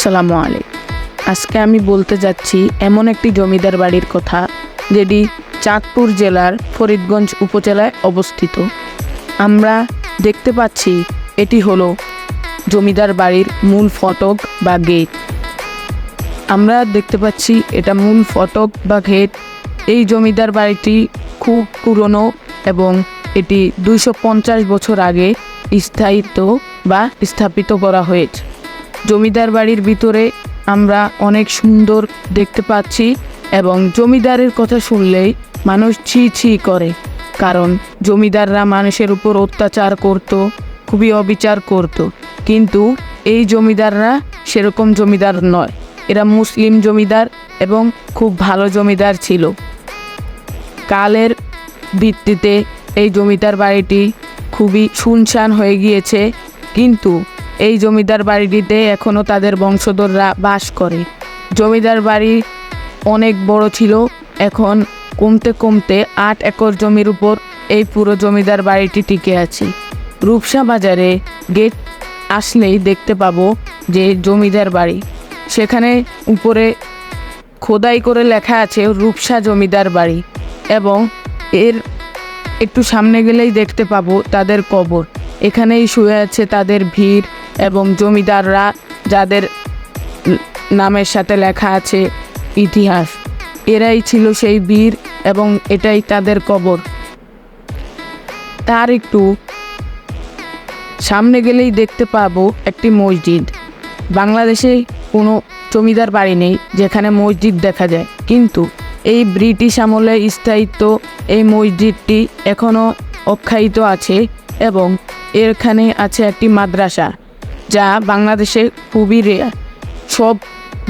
আসসালামু আলাইকুম। আজকে আমি বলতে যাচ্ছি এমন একটি জমিদার বাড়ির কথা, যেটি চাঁদপুর জেলার ফরিদগঞ্জ উপজেলায় অবস্থিত। আমরা দেখতে পাচ্ছি এটি হলো জমিদার বাড়ির মূল ফটক বা গেট। আমরা দেখতে পাচ্ছি এটা মূল ফটক বা গেট। এই জমিদার বাড়িটি খুব পুরনো এবং এটি 250 বছর আগে স্থাপিত করা হয়েছে। জমিদার বাড়ির ভিতরে আমরা অনেক সুন্দর দেখতে পাচ্ছি এবং জমিদারের কথা শুনলেই মানুষ ছি ছি করে, কারণ জমিদাররা মানুষের উপর অত্যাচার করত, খুবই অবিচার করত। কিন্তু এই জমিদাররা সেরকম জমিদার নয়, এরা মুসলিম জমিদার এবং খুব ভালো জমিদার ছিল। কালের ভিত্তিতে এই জমিদার বাড়িটি খুবই শুনশান হয়ে গিয়েছে, কিন্তু এই জমিদার বাড়িটিতে এখনও তাদের বংশধররা বাস করে। জমিদার বাড়ি অনেক বড় ছিল, এখন কমতে কমতে 8 একর জমির উপর এই পুরো জমিদার বাড়িটি টিকে আছে। রূপসা বাজারে গেট আসলেই দেখতে পাবো যে জমিদার বাড়ি, সেখানে উপরে খোদাই করে লেখা আছে রূপসা জমিদার বাড়ি, এবং এর একটু সামনে গেলেই দেখতে পাবো তাদের কবর। এখানেই শুয়ে আছে তাদের ভিড় এবং জমিদাররা যাদের নামের সাথে লেখা আছে ইতিহাস, এরাই ছিল সেই বীর এবং এটাই তাদের কবর। তার একটু সামনে গেলেই দেখতে পাবো একটি মসজিদ। বাংলাদেশে কোনো জমিদার বাড়ি নেই যেখানে মসজিদ দেখা যায়, কিন্তু এই ব্রিটিশ আমলে স্থায়িত্ব এই মসজিদটি এখনও অক্ষায়িত আছে এবং এখানে আছে একটি মাদ্রাসা, যা বাংলাদেশে খুবই রেয়ার। সব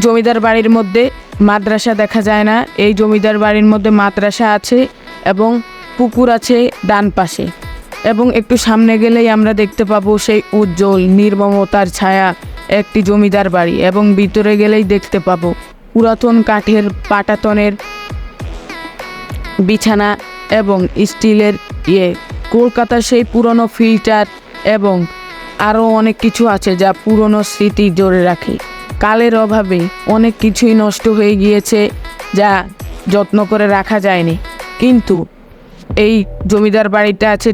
জমিদার বাড়ির মধ্যে মাদ্রাসা দেখা যায় না, এই জমিদার বাড়ির মধ্যে মাদ্রাসা আছে এবং পুকুর আছে ডান পাশে। এবং একটু সামনে গেলেই আমরা দেখতে পাবো সেই উজ্জ্বল নির্মমতার ছায়া একটি জমিদার বাড়ি, এবং ভিতরে গেলেই দেখতে পাবো পুরাতন কাঠের পাটাতনের বিছানা এবং স্টিলের কলকাতার সেই পুরনো ফিল্টার এবং আরও অনেক কিছু আছে যা পুরনো স্মৃতি জোরে রাখে। কালের অভাবে অনেক কিছুই নষ্ট হয়ে গিয়েছে, যা যত্ন করে রাখা যায়নি। কিন্তু এই জমিদার বাড়িটা আছে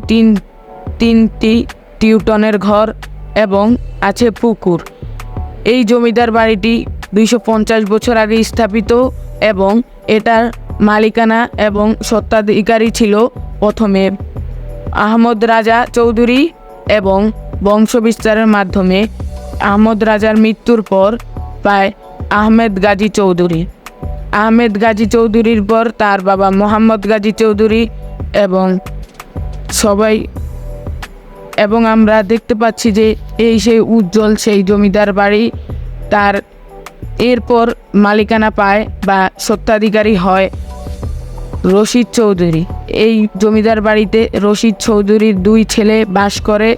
তিনটি টিউটনের ঘর এবং আছে পুকুর। এই জমিদার বাড়িটি 250 বছর আগে স্থাপিত এবং এটার মালিকানা এবং স্বত্বাধিকারী ছিল প্রথমে আহমদ রাজা চৌধুরী, এবং বংশ বিস্তারের মাধ্যমে আহমদ রাজার মৃত্যুর পর পায় আহমেদ গাজী চৌধুরী। আহমেদ গাজী চৌধুরীর পর তার বাবা মোহাম্মদ গাজী চৌধুরী এবং আমরা দেখতে পাচ্ছি যে এই সেই উজ্জ্বল সেই জমিদার বাড়ি। তার এরপর মালিকানা পায় বা স্বত্বাধিকারী হয় রশিদ চৌধুরী। এই জমিদার বাড়িতে রশিদ চৌধুরীর 2 ছেলে বাস করে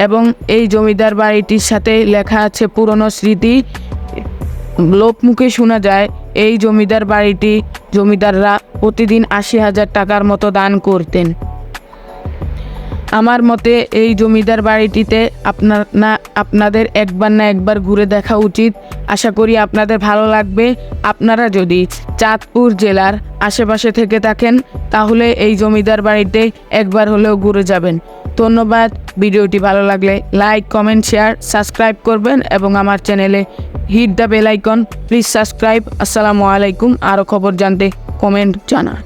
এবং এই জমিদার বাড়িটির সাথে লেখা আছে পুরনো স্মৃতি। লোকমুখে শোনা যায় এই জমিদার বাড়িটি জমিদাররা প্রতিদিন 80,000 টাকার মতো দান করতেন। আমার মতে এই জমিদার বাড়িটিতে আপনাদের একবার না একবার ঘুরে দেখা উচিত। আশা করি আপনাদের ভালো লাগবে। আপনারা যদি চাঁদপুর জেলার আশেপাশে থেকে থাকেন তাহলে এই জমিদার বাড়িতে একবার হলেও ঘুরে যাবেন। ধন্যবাদ। ভিডিওটি ভালো লাগলে লাইক, কমেন্ট, শেয়ার, সাবস্ক্রাইব করবেন এবং আমার চ্যানেলে hit the bell icon. Please subscribe. আসসালামু আলাইকুম। আরও খবর জানতে কমেন্ট জানান।